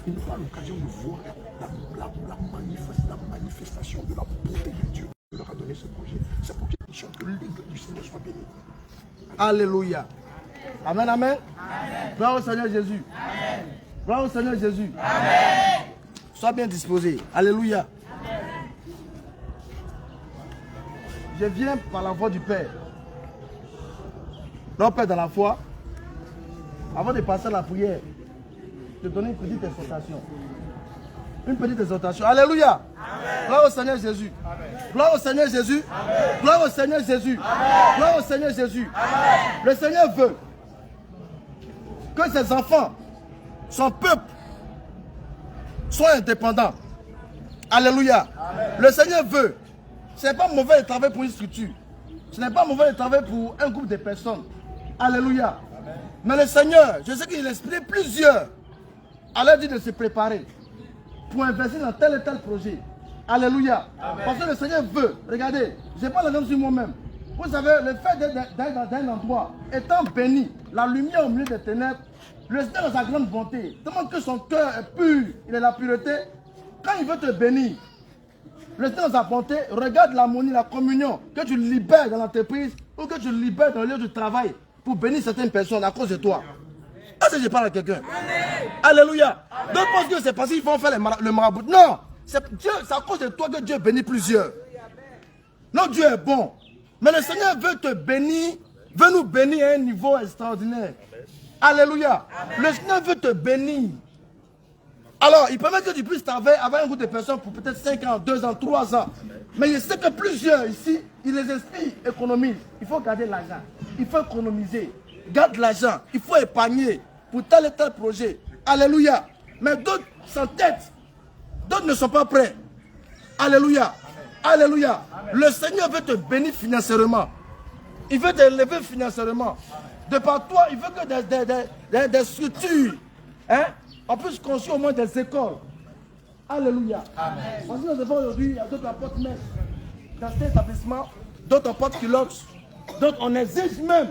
Il n'a pas l'occasion de voir la manifestation de la bonté de Dieu. Il leur a donné ce projet. C'est pour qu'ils puissent que l'Église du Seigneur soit bénie. Alléluia. Amen, amen. Gloire au Seigneur Jésus. Amen. Gloire au Seigneur Jésus. Amen. Sois bien disposé. Alléluia. Amen. Je viens par la voix du Père. Notre Père dans la foi, avant de passer à la prière, je te donner une petite exhortation. Une petite exhortation. Alléluia. Amen. Gloire au Seigneur Jésus. Amen. Gloire au Seigneur Jésus. Amen. Gloire au Seigneur Jésus. Amen. Gloire au Seigneur Jésus. Amen. Le Seigneur veut que ses enfants, son peuple, soient indépendants. Alléluia. Amen. Le Seigneur veut. Ce n'est pas mauvais de travailler pour une structure. Ce n'est pas mauvais de travailler pour un groupe de personnes. Alléluia. Amen. Mais le Seigneur, je sais qu'il a inspiré plusieurs à leur dire de se préparer pour investir dans tel et tel projet. Alléluia. Amen. Parce que le Seigneur veut. Regardez, je parle même sur moi-même. Vous savez, le fait d'être dans un endroit, étant béni, la lumière au milieu des ténèbres, le Seigneur dans sa grande bonté, demande que son cœur est pur, il est la pureté. Quand il veut te bénir, le Seigneur dans sa bonté, regarde l'harmonie, la communion, que tu libères dans l'entreprise ou que tu libères dans le lieu de travail pour bénir certaines personnes à cause de toi. Est-ce que je parle à quelqu'un? Alléluia. D'autres pensent que c'est parce qu'ils vont faire le marabout. Non, c'est à cause de toi que Dieu bénit plusieurs. Non, Dieu est bon. Mais le Seigneur veut te bénir, veut nous bénir à un niveau extraordinaire. Alléluia. Le Seigneur veut te bénir. Alors, il permet que tu puisses travailler avec un groupe de personnes pour peut-être 5 ans, 2 ans, 3 ans. Mais il sait que plusieurs ici, ils les esprits économisent. Il faut garder l'argent. Il faut économiser. Garde l'argent. Il faut épargner pour tel et tel projet. Alléluia. Mais d'autres s'entêtent. D'autres ne sont pas prêts. Alléluia. Alléluia. Le Seigneur veut te bénir financièrement. Il veut t'élever financièrement. De par toi, il veut que des structures, hein, on puisse construire au moins des écoles. Alléluia. Amen. Parce que nous avons aujourd'hui, il y a d'autres apportent messes dans cet établissement, d'autres apportent culottes, d'autres on exige même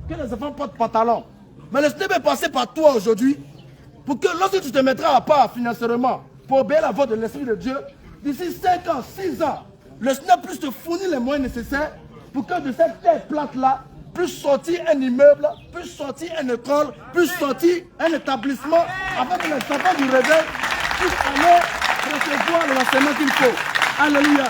que les enfants portent pantalon. Mais le Seigneur veut passer par toi aujourd'hui pour que lorsque tu te mettras à part financièrement pour obéir la voix de l'Esprit de Dieu, d'ici 5 ans, 6 ans, le Seigneur puisse te fournir les moyens nécessaires pour que de cette terre plate-là puisse sortir un immeuble, puisse sortir une école, puisse sortir un établissement, afin que les enfants du réveil puissent aller recevoir l'enseignement qu'il faut. Alléluia.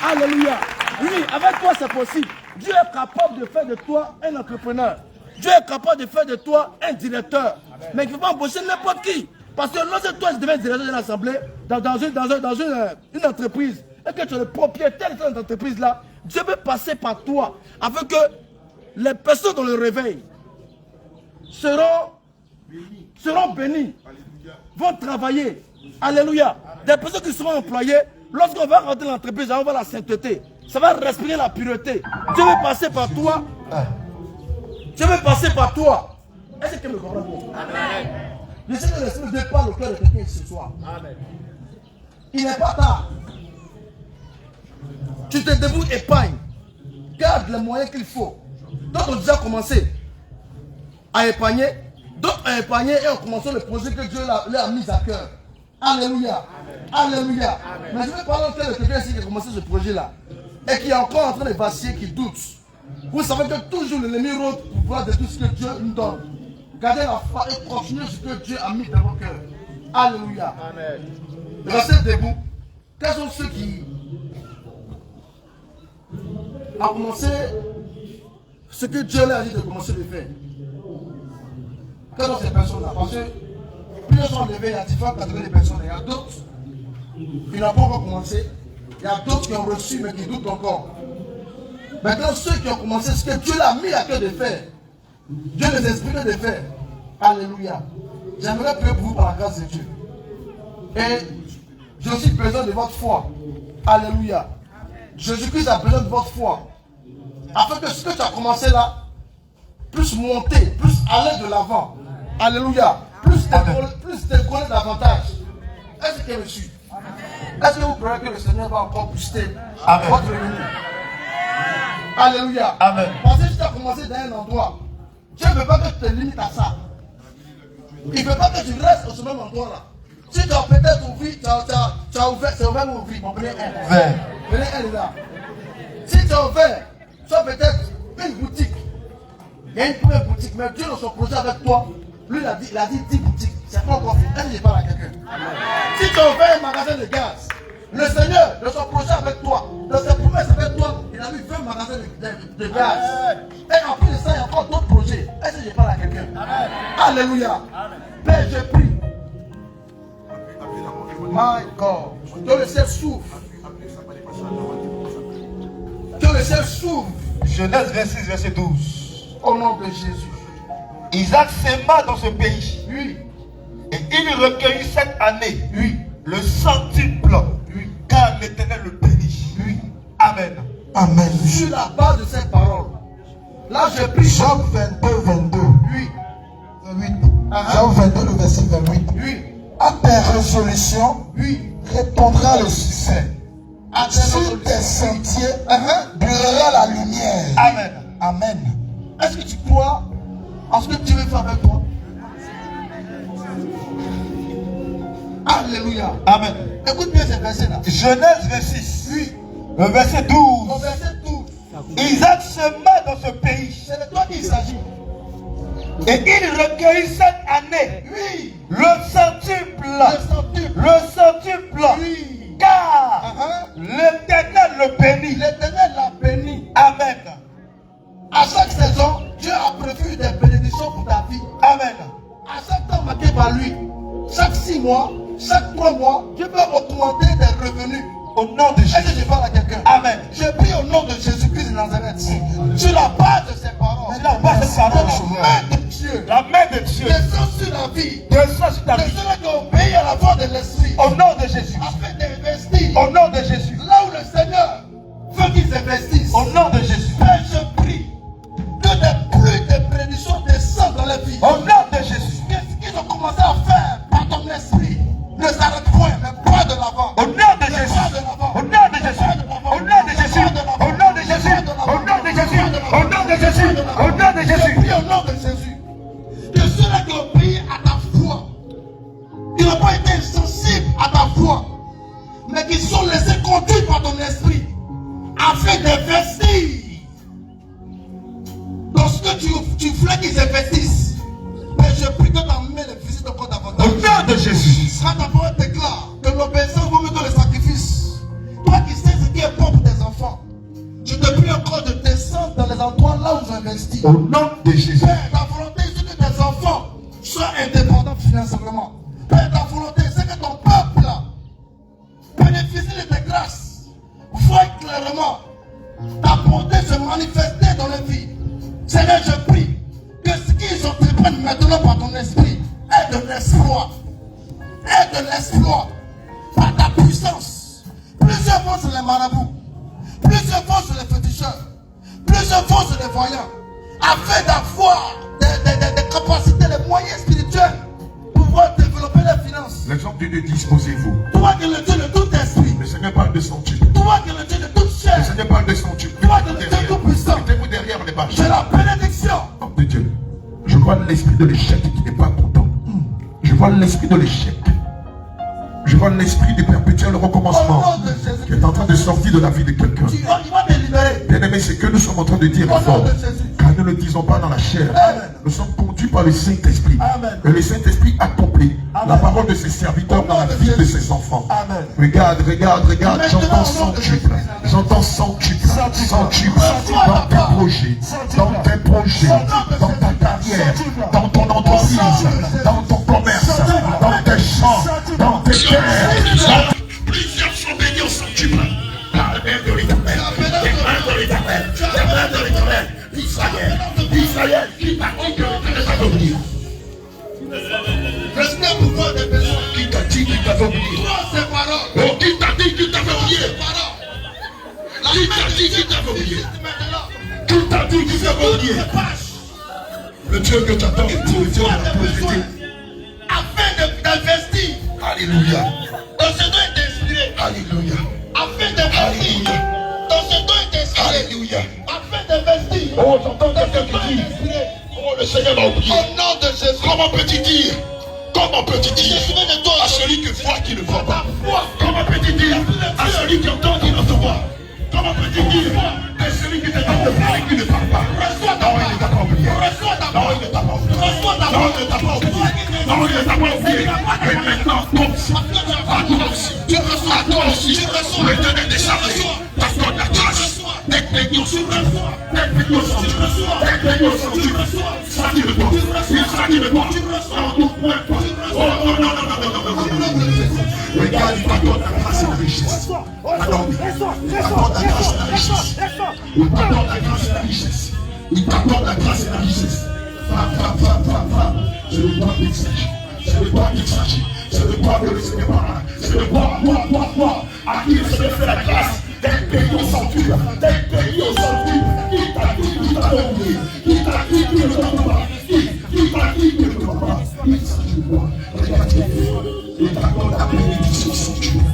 Alléluia. Oui, avec toi c'est possible. Dieu est capable de faire de toi un entrepreneur. Dieu est capable de faire de toi un directeur. Amen. Mais il ne faut pas embaucher n'importe qui. Parce que lorsque toi, je deviens directeur d'une assemblée, dans une entreprise, et que tu es le propriétaire de cette entreprise-là, Dieu veut passer par toi, afin que les personnes dans le réveil seront bénies, vont travailler. Alléluia. Des personnes qui seront employées, lorsqu'on va rentrer dans l'entreprise, on va la sainteté. Ça va respirer la pureté. Dieu veut passer par toi. Dieu veut passer par toi. Est-ce que tu me comprends? Amen. Je sais que l'Esprit de Dieu parle au cœur de quelqu'un ce soir. Amen. Il n'est pas tard. Tu te débrouilles, épargne. Garde les moyens qu'il faut. D'autres ont déjà commencé à épargner. D'autres ont épargné et ont commencé le projet que Dieu leur a mis à cœur. Alléluia. Amen. Alléluia. Amen. Mais je vais parler au cœur de quelqu'un ici qui a commencé ce projet-là. Et qui est encore en train de vaciller, qui doute. Vous savez que toujours l'ennemi rôde pour pouvoir détruire ce que Dieu nous donne. Gardez la foi et continuez ce que Dieu a mis dans vos cœurs. Alléluia. Amen. Restez debout. Quels sont ceux qui ont commencé ce que Dieu leur a dit de commencer de faire? Quelles sont ces personnes-là? Parce que plusieurs sont levés, il y a différentes catégories de personnes. Il y a d'autres qui n'ont pas encore commencé. Il y a d'autres qui ont reçu mais qui doutent encore. Maintenant, ceux qui ont commencé ce que Dieu l'a mis à cœur de faire, Dieu les inspire de faire. Alléluia. J'aimerais prier pour vous par la grâce de Dieu. Et je suis besoin de votre foi. Alléluia. Jésus-Christ a besoin de votre foi. Afin que ce que tu as commencé là puisse monter, puisse aller de l'avant. Alléluia. Plus décoller davantage. Est-ce que je suis? Est-ce que vous croyez que le Seigneur va encore booster votre revenu? Alléluia. Amen. Parce que si tu as commencé dans un endroit, Dieu ne veut pas que tu te limites à ça. Il ne veut pas que tu restes au même endroit là. Si tu as peut-être ouvert, tu as ouvert, c'est ouvert ou ouvert? Mon premier un. Vert. Venez, elle est là. Si tu as ouvert, tu as peut-être une boutique. Il y a une première boutique, mais Dieu dans son projet avec toi, lui il a dit 10 boutiques. C'est pas encore fait. Elle n'est pas là quelqu'un. Si tu as ouvert un magasin de gaz, le Seigneur, dans son projet avec toi, dans ses promesses avec toi, il a mis 20 magasins de gaz. Et en plus de ça, il y a encore d'autres projets. Est-ce que je parle à quelqu'un? Alléluia. Père, je prie. My God. Que le ciel s'ouvre. Que le ciel s'ouvre. Genèse 26, verset 12. Au nom de Jésus. Isaac s'aima dans ce pays. Oui. Et il recueillit cette année. Oui. Le centuple. Oui. Car l'Éternel le bénit. Oui. Amen. Amen. Sur la base de cette parole, là je prie. Job 22, 22. Oui. 28. Job 22, le verset 28. Oui. À tes résolutions, Oui. répondra le succès. À tes Sur résolutions. tes sentiers, brillera la lumière. Amen. Amen. Est-ce que tu crois en ce que Dieu veut faire avec toi? Alléluia. Amen. Écoute bien ces versets-là. Genèse 26. Oui. Le verset 12. Au verset 12. Isaac s'aima dans ce pays. C'est de toi qu'il s'agit. Et il recueillit cette année. Oui. Le centuple. Le centuple. Le centuple. Oui. Car l'Éternel le bénit. L'Éternel l'a béni. Amen. À chaque saison, Dieu a prévu des bénédictions pour ta vie. Amen. À chaque temps marqué par lui, chaque 6 mois, chaque 3 mois, Dieu peut augmenter tes revenus. Au nom de Est-ce que Jésus. je parle à quelqu'un? Amen. Je prie au nom de Jésus-Christ de Nazareth. Sur la base de ces paroles, Sur la base de ces paroles, la main de Dieu La main de Dieu descend sur la vie descend sur ta de vie. ceux qui obéissent à la voix de l'Esprit Au nom de Jésus. afin d'investir Au nom de Jésus. là où le Seigneur veut qu'ils investissent. Au nom de Jésus. Père, je prie que des pluies de bénédictions descendent dans la vie. Au nom de Jésus. Que ce qu'ils ont commencé à faire par ton esprit ne s'arrête point, mais pas de l'avant. Au nom de Jésus. Au nom de Jésus. Au nom de Jésus. Au nom de Jésus. Au nom de Jésus. Au nom de Jésus. Au nom de Je Jésus. prie au nom de Jésus que ceux-là qui ont prié à ta foi, qui n'ont pas été insensibles à ta foi, mais qui sont laissés conduire par ton esprit, afin d'investir dans ce que tu voulais qu'ils investissent. Mais je prie que ta main les visite encore davantage. Au nom de Jésus. Quand ta parole déclare que l'obéissance vaut mieux que le sacrifice, toi qui sais ce qui est bon pour tes enfants, je te prie encore de descendre dans les endroits là où tu investis. Au nom de Jésus. Père, ta volonté c'est que tes enfants soient indépendants financièrement. Père, ta volonté c'est que ton peuple là bénéficie de tes grâces. Vois clairement ta bonté se manifester dans leur vie. Seigneur, je prie que ce qu'ils entreprennent maintenant par ton esprit est de l'exploit. Est de l'exploit par ta puissance. Plusieurs fois sur les marabouts, plusieurs fois sur les féticheurs, plusieurs fois sur les voyants, afin d'avoir des capacités, des moyens spirituels pour pouvoir développer les finances. L'exemple de Dieu, disposez-vous. Toi qui es le Dieu de tout esprit, Le Seigneur parle de centuple. toi qui es le Dieu de toute chair, Le Seigneur parle de centuple. toi qui es le Dieu tout-puissant, Mettez-vous derrière les bâches. j'ai la bénédiction. Homme de Dieu, je vois l'esprit de l'échec qui n'est pas content. Je vois l'esprit de l'échec. Je vois l'esprit du perpétuel recommencement Au nom de Jésus. qui est en train de sortir de la vie de quelqu'un. Il va te libérer. Bien aimé, c'est que nous sommes en train de dire Au nom fort. de Jésus. Car nous ne le disons pas dans la chair. Amen. Nous sommes conduits par le Saint-Esprit. Amen. Et le Saint-Esprit accomplit Amen. la parole de ses serviteurs dans la Au nom de vie de Jésus. ses enfants. Amen. Regarde, regarde, regarde. Maintenant, J'entends au nom de centuple. Jésus. J'entends centuple. Centuple. Dans tes projets. Dans tes projets. Dans ta carrière. Dans ton entreprise. Dans ton commerce. Dans tes champs. Dans tes terres. Plusieurs sont bénis au centuple. La main de l'Éternel. Les mains de l'Éternel. Les mains de l'Éternel. Israël qui partit que l'Éternel va venir. Restez pour voir des personnes. Qui t'a dit qu'il t'avait oublié? Vois ces paroles. Oh, qui t'a dit qu'il t'avait oublié? Ces paroles. La Qui main t'a de dit Dieu qu'il t'avait oublié? existe maintenant. Qui t'a dit qu'il t'avait oublié? Toutes ces pages. Le Dieu que tu attends, c'est le Dieu de Vois la des besoins. prophétie. Afin d'investir. Alléluia. Dans ce dont est inspiré. Alléluia. Afin d'investir. Dans ce dont est inspiré. Alléluia. Afin d'investir. Oh, j'entends Dans ce quelqu'un dont qui est dit, inspiré. oh, le Seigneur m'a oublié. Au nom de Jésus. Comment peux-tu dire Comment peux-tu dire à celui qui voit qui ne voit pas? Comment peux-tu dire à celui qui entend qui n'entend pas? Comment peux-tu dire à celui qui te parle de parler qui ne parle pas? Non, il ne t'a pas oublié. Non, il ne t'a pas oublié. Non, il ne t'a pas oublié. Non, il ne t'a pas oublié. Et maintenant, à toi aussi, l'éternel des armées t'accorde la grâce d'être béni au Seigneur, d'être béni au Seigneur, d'être béni au Seigneur. S'agit de toi, il s'agit de toi. Non, tout point. Oh, non, non, non, non, non, non, non. Regarde, il t'accorde la grâce et la richesse. Alors, il t'accorde la grâce et la richesse. Il t'accorde la grâce et la richesse. Il t'accorde la grâce et la richesse. C'est le bois qu'il s'agit. C'est le bois qu'il s'agit. C'est le bois que le Seigneur parle. C'est le bois, à qui le Seigneur fait la grâce d'être payé au centuple, d'être payé au centuple. Qui t'a dit, qui t'a donné, qui t'a dit, qui ne donne pas, qui t'a dit, qui ne donne pas. Il s'agit de moi. Regarde, il t'accorde la bénédiction au centuple.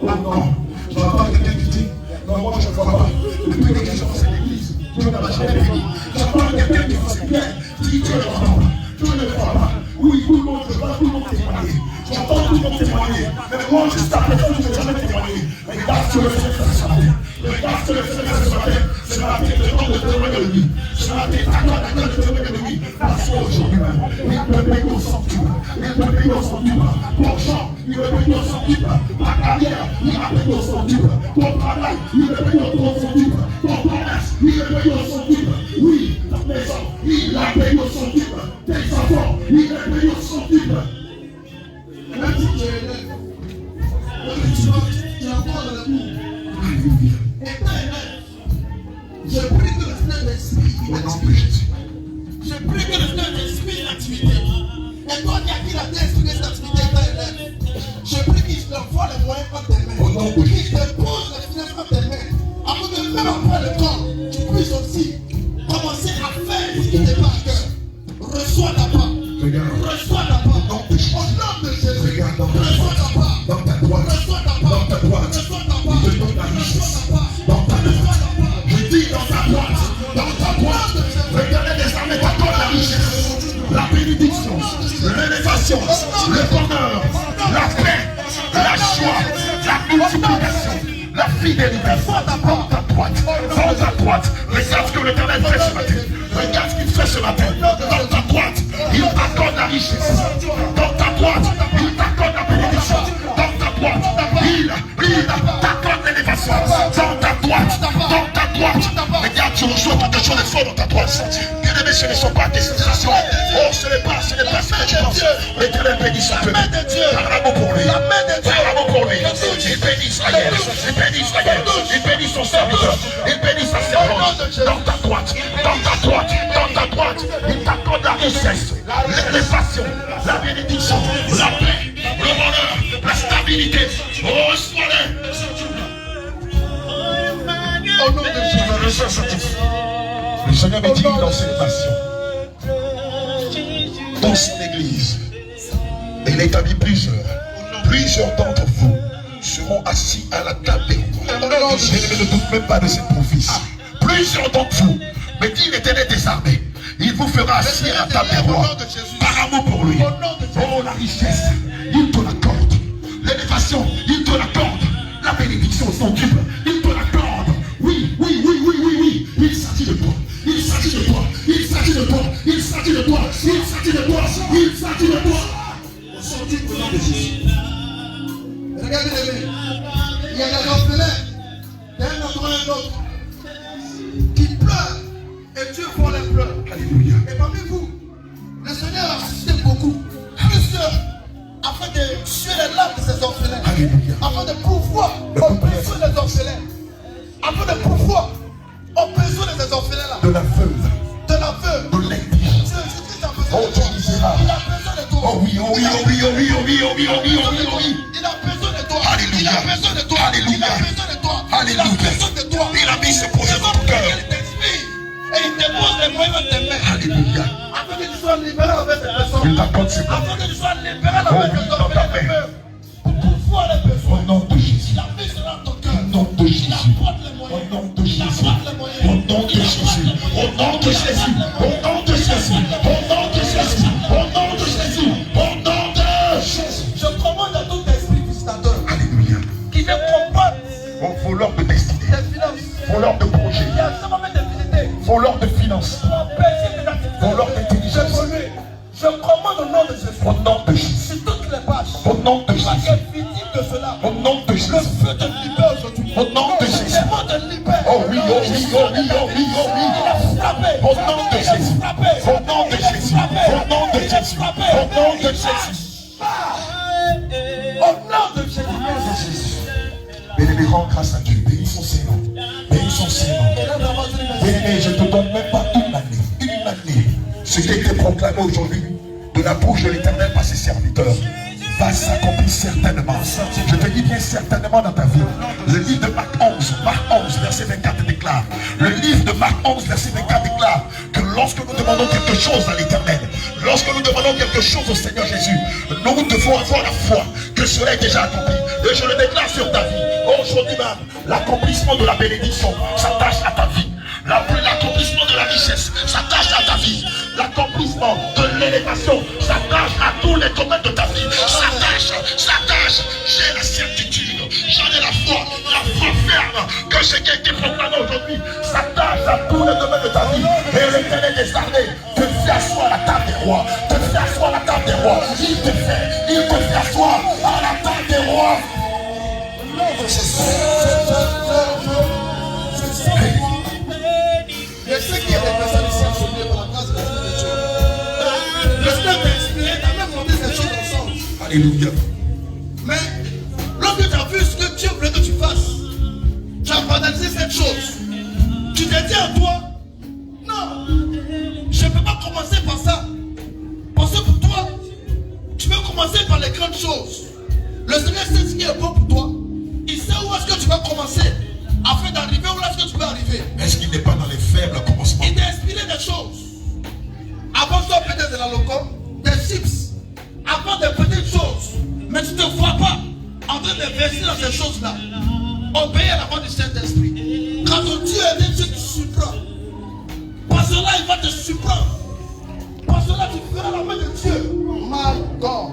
Oh non, je ne vois pas quelqu'un qui dit, non, moi je ne vois pas. Depuis que je suis à l'église, Dieu n'a jamais béni. Je vois quelqu'un qui dit, bien, dit Dieu ne voit pas. Dieu ne voit pas. Oui, tout le monde, je vois tout le monde témoigner. J'entends tout le monde témoigner. Mais moi, jusqu'à présent, je n'ai jamais témoigné. Regarde ce que le Seigneur fait ce matin. Regarde ce que le Seigneur fait ce matin. C'est la vie de l'homme de témoigner de lui. C'est la vie de témoigner de lui. Parce qu'aujourd'hui, il peut payer au centuple. Il peut payer au centuple. Ton champ, il peut payer au centuple. Ta carrière, il va payer au centuple. Ton travail, il peut payer au centuple. Ton commerce, il peut payer au centuple. Oui, ta maison, il a payé au centuple. Tes enfants, il a payé au centuple. Même si tu es élève, tu es encore dans le cours. Étant élève, je prie que le Seigneur t'inspire une activité. Je prie que le Seigneur t'inspire une activité. Et toi qui as qui l'a inspiré cette activité étant élève, je prie qu'il t'envoie les moyens entre tes mains. Qu'il te pose les finances entre tes mains. Afin que même après le temps, tu puisses aussi commencer à faire ce qui t'est pas à cœur. Reçois la part. Reçois la part. Au nom de Jésus. Regarde dans Reçois la part. ta droite, Reçois la part. dans ta droite, Reçois la part. il te donne la richesse. Dans ta droite, je dis dans ta droite, regardez les armées t'accordent la richesse, la bénédiction, l'élévation, le bonheur, la paix, la joie, la multiplication, la fidélité. Dans ta droite, regarde ce que l'Éternel fait ce matin. Regarde ce qu'il fait ce matin. Dans ta droite, il t'accorde la richesse. Dans ta droite, il t'accorde la bénédiction. Dans ta droite, il t'accorde l'élévation. Dans ta droite, regarde, tu reçois quelque chose de fort dans ta droite. Bien aimé, ce ne sont pas tes sensations. Oh, ce n'est pas ce que tu penses. L'Éternel bénit son peuple. Par l'amour pour lui. Par l'amour pour lui. Il bénit Israël. Il bénit Israël. Il bénit son serviteur. Il bénit sa servante. Dans ta droite, il t'accorde la richesse, l'élévation, la bénédiction, la paix, le bonheur, la stabilité. Oh, sois-le. Au nom de Jésus, le Seigneur me dit dans cette nation, dans son église, et il établit plusieurs d'entre vous seront assis à la table des rois. Je ne doute même pas de cette prophétie. Plusieurs d'entre vous, mais dit l'Éternel des armées, il vous fera assis à la table des rois, par amour pour lui. Oh, la richesse, il te l'accorde. L'élévation, il te l'accorde. La bénédiction, son Dieu, il te l'accorde. Oui, il s'agit de toi. Il s'agit de toi. Il s'agit de toi. Il s'agit de toi. Il s'agit de toi. Il s'agit de toi. Aujourd'hui, au nom de Jésus. Regardez les mains. Il y a des orphelins. D'un autre à un autre. Qui pleurent. Et Dieu voit les pleurs. Alléluia. Et parmi vous, le Seigneur a suscité beaucoup. Plusieurs. Afin de tuer les larmes de ces orphelins. Alléluia. Afin de pouvoir oppresser les orphelins. Afin de pouvoir oppresser les orphelins là. De la veuve. De la veuve. De l'indigent. Jésus-Christ a besoin Oh, de toi. tu misérable. Il a besoin de toi. Oh oui. Il a besoin de toi. Alléluia. Il a besoin de toi. Alléluia. Il a besoin de toi. Alléluia. Il a besoin de toi. Il a mis ses projets dans ton cœur. Il t'inspire. Et il te pose les moyens de tes mains. Alléluia. Afin que tu sois libéré avec ces personnes. Il t'accorde ses Afin projets. que tu sois libéré avec Oh oui, ces dans ta orphelins de main. peur. Pour pouvoir les besoins. Au nom de Jésus. Il a mis cela dans ton cœur. Au nom de Jésus. Il apporte les Au moyens. nom de Il Jésus. apporte les moyens. Au nom de Jésus. Au nom de Jésus. Au nom de Jésus. Au nom de Jésus. Au nom de Jésus. Au nom de voleur de finances, voleur d'intelligence. Je commande au nom de Jésus. Au nom de Jésus. Sur toutes les pages. Au nom de Jésus. Victime de cela. Au nom de Jésus. Le feu te libère aujourd'hui. Au nom de Jésus. Le monde te libère. Oh oui, oh oui, oh oui, oh oui, oh oui. Au nom de Jésus. Au nom de Jésus. Au nom de Jésus. Au nom de Jésus. Au nom de Jésus. Bien-aimé, rends grâce à Dieu. Bénissons ses noms. Bénissons ses noms. Bien-aimé, je ne te donne même pas une année. Une année. Ce qui a été proclamé aujourd'hui de la bouche de l'Éternel par ses serviteurs va s'accomplir certainement. Je te dis bien certainement dans ta vie. Le livre de Marc 11, verset 24 déclare. Le livre de Marc 11, verset 24 déclare que lorsque nous demandons quelque chose à l'Éternel, lorsque nous demandons quelque chose au Seigneur Jésus, nous devons avoir la foi que cela est déjà accompli. Et je le déclare sur ta vie. Aujourd'hui même, l'accomplissement de la bénédiction s'attache à ta vie. L'accomplissement de la richesse s'attache à ta vie. L'accomplissement de l'élévation s'attache à tous les domaines de ta vie. S'attache. J'ai la certitude, j'en ai la foi ferme que ce qui a été proclamé aujourd'hui s'attache à tous les domaines de ta vie. Et l'Éternel des armées te fait asseoir à la table des rois. Te fait asseoir à la table des rois. Il te fait asseoir à la table des rois. Je sais qu'il y a des personnes ici assommées par la grâce de Dieu. Le Seigneur t'a inspiré, t'as même monté ces choses ensemble. Alléluia. Mais lorsque tu as vu ce que Dieu voulait que tu fasses, tu as banalisé cette chose. Tu t'es dit à toi, non, je ne peux pas commencer par ça. Parce que pour toi, tu veux commencer par les grandes choses. Le Seigneur sait ce qui est bon pour toi. Il sait où est-ce que tu vas commencer afin d'arriver où est-ce que tu peux arriver. Est-ce qu'il n'est pas dans les faibles commencements? Il t'a inspiré des choses. Avant toi peut-être de la locom, des chips, avant des petites choses. Mais tu ne te vois pas en train d'investir dans ces choses-là. Obéir à la voix du Saint-Esprit. Quand ton Dieu est Dieu te surprend. Par cela, il va te surprendre. Par cela, tu feras la main de Dieu. My God.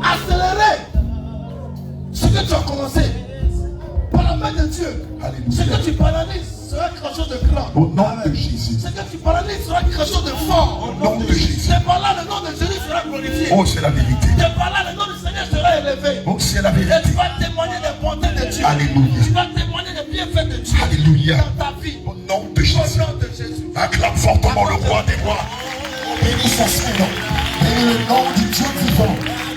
Accélérer ce que tu as commencé. Par la main de Dieu. Alléluia. Ce que tu paralyses sera quelque chose de grand. Au nom de Jésus. Ce que tu paralyses sera quelque chose de fort. Au nom de Jésus. C'est par là le nom de Jésus sera glorifié. Oh, c'est la vérité. C'est par là le nom du Seigneur sera élevé. Oh, c'est la Et vérité. tu vas témoigner des bontés de Dieu. Alléluia. Tu vas témoigner des bienfaits de Dieu. Alléluia. Dans ta vie. Au nom de Au Jésus. nom de Jésus. Acclame fortement le roi des rois. Bénis son Seigneur. Bénis le nom du Dieu vivant.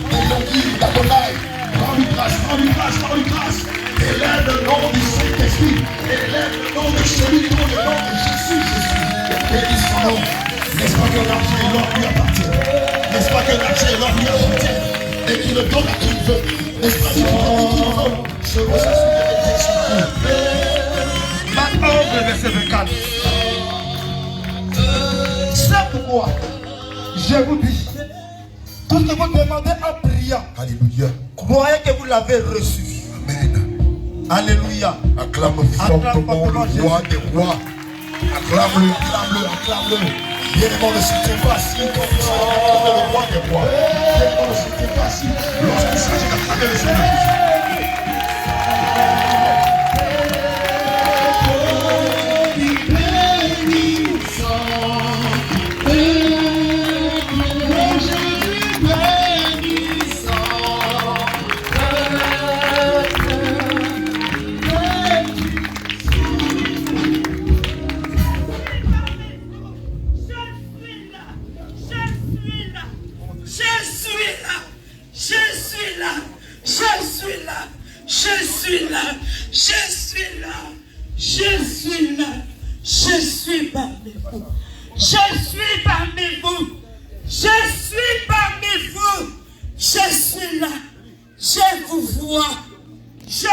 Bénis d'Adonai. Rends-lui grâce, rends-lui grâce, rends-lui grâce. Élève le nom du Saint-Esprit. Élève le nom de celui dont le nom de Jésus. Bénis son nom. N'est-ce pas que l'argent et l'or lui appartiennent? N'est-ce pas que l'argent et l'or lui appartiennent? Et qu'il le donne à qui il veut. N'est-ce pas qu'il le donne à qui il veut? Selon sa supériorité. Marc 11, verset 24. C'est pourquoi je vous dis, tout ce que vous demandez en priant, Alléluia. croyez que vous l'avez reçu. Amen. Alléluia. Acclame fortement le roi des rois. Acclame-le, acclame-le, acclame-le. Bien-aimant, ne s'était pas assis quand il s'agit d'acclamer le roi des rois. Bien-aimant, ne s'était pas assis lorsqu'il s'agit d'acclamer le Seigneur Jésus. Je suis parmi vous. Je suis parmi vous. Je suis parmi vous. Je suis là. Je vous vois. Je